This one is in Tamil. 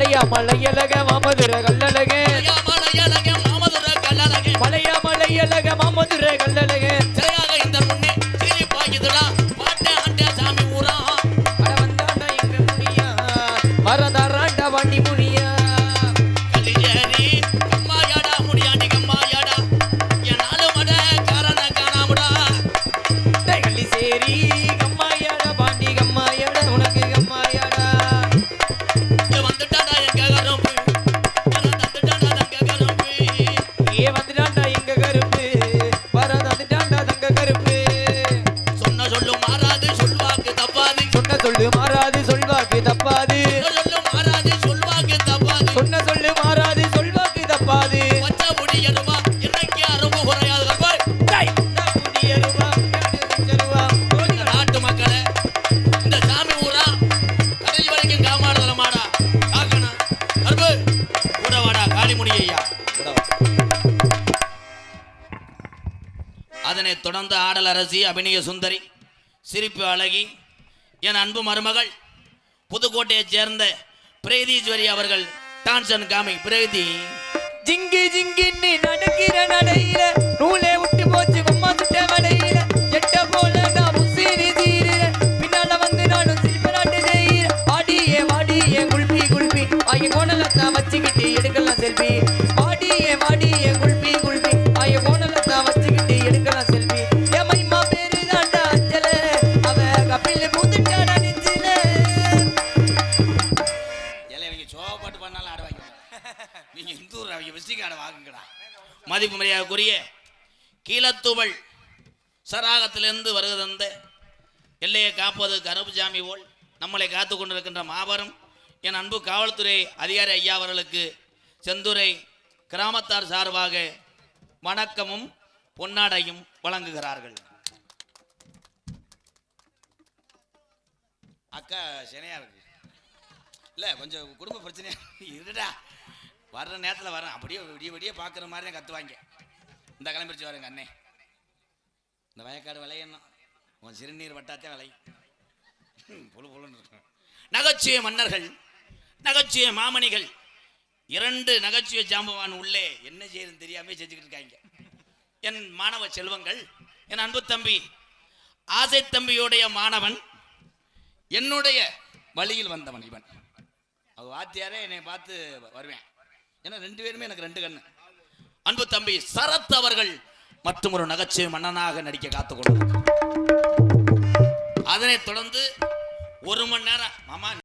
மலையா மலையழக மாமதுர கல்லழக மலையா மலையழக மாமதுர கல்லழக இந்த முன்னே சீரி பாய்க்குதுடா பாட்டே ஆண்டே சாமி ஊரா அட வந்தாண்டா எங்க முனியா வரதாராண்டா வண்டி முனியா கலியேரி கம்மாயாடா முடியாண்டி கம்மாயாடா என்னால மட காரண காணாமுடா கள்ளி சேரி கம்மாயாடா பாண்டி கம்மாயாடா உனக்கு கம்மாயாடா வந்துட்டாடா எங்க கரும்பு வந்துட்டாடா தங்க கரும்பு வந்துட்டாண்டா எங்க கருப்பு வரதாண்டாண்டா தங்க கருப்பு சொன்ன சொல்லு மாறாது சொல்வாக்கு தப்பாது சொன்ன சொல்லு மாறாது சொல்வாக்கு தப்பாது சொன்ன சொல்லு மாறாது சொல்வாக்கு தப்பாது பச்சை முடியருவா என்னைக்கு அரும்பு குறையாது நாட்டு மக்களே இந்த சாமி ஊரா கடைசி வரைக்கும் காமாடுதல மாடா காக்கணும் கருப்பு கூட வாடா காளிமுடி ஐயா அதனைத் தொடர்ந்து ஆடல் அரசி அபிநய சுந்தரி சிரிப்பு அழகி என் அன்பு மருமகள் புதுக்கோட்டையைச் சேர்ந்த பிரேதீஸ்வரி அவர்கள் டான்ஸ் அண்ட் காமிக் பிரேதி ஜிங்கி ஜிங்கின்னு நடக்கிற நடையில நூலே விட்டு போச்சு அம்மா சுட்ட மடையில எட்ட போல நான் முசீரி தீர பின்னால வந்து நானும் சில்பராட்டு செய்யற வாடியே குல்பி குல்பி ஆய கோணலத்தான் வச்சுக்கிட்டு எடுக்கலாம் செல்ஃபி வாடியே குல்பி குல்பி ஆய கோணலத்தான் வச்சுக்கிட்டு எடுக்கலாம் செல்ஃபி என் மைமா பேரு தாண்டா அஞ்சல அவ கப்பில் பூத்துட்டாடா நெஞ்சில இவங்க சோப்பாட்டு பண்ணாலும் ஆட வாங்க நீங்க இந்தூர் அவங்க விசிக்கு ஆட வாங்குங்கடா மதிப்பு மரியாதைக்குரிய கீழத்தூவல் சராகத்திலிருந்து வருகிறந்த எல்லையை காப்பது கருப்புசாமி போல் நம்மளை காத்து கொண்டிருக்கின்ற மாபெரும் என் அன்பு காவல்துறை அதிகாரி ஐயா அவர்களுக்கு செந்துறை கிராமத்தார் சார்பாக வணக்கமும் பொன்னாடையும் வழங்குகிறார்கள். அக்கா செனையா இருக்கு இல்லை கொஞ்சம் குடும்ப பிரச்சனையா இருடா வர்ற நேரத்தில் வரேன் அப்படியே விடிய விடிய பார்க்குற மாதிரி தான் கற்றுவாங்க. இந்த கிளம்பிடுச்சு வருங்க அண்ணே இந்த வயக்காடு விளையணும் உன் சிறுநீர் வட்டாத்தே விளை புழு புழுன்னு இருக்கும். நகைச்சுவை மன்னர்கள் நகைச்சுவை மாமணிகள் இரண்டு நகைச்சுவை ஜாம்பவான் உள்ளே என்ன செய்யுதுன்னு தெரியாமல் செஞ்சுக்கிட்டு இருக்காங்க. என் மாணவ செல்வங்கள் என் அன்பு தம்பி ஆசை தம்பியுடைய மாணவன் என்னுடைய வழியில் வந்தவன் இவன். அவ வாத்தியாரே என்னை பார்த்து வருவேன் ஏன்னா ரெண்டு பேருமே எனக்கு ரெண்டு கண்ணு. அன்பு தம்பி சரத் அவர்கள் மற்றும் ஒரு நகைச்சுவை மன்னனாக நடிக்க காத்துக்கொண்டு அதனைத் தொடர்ந்து 1 மணி நேரம் மாமா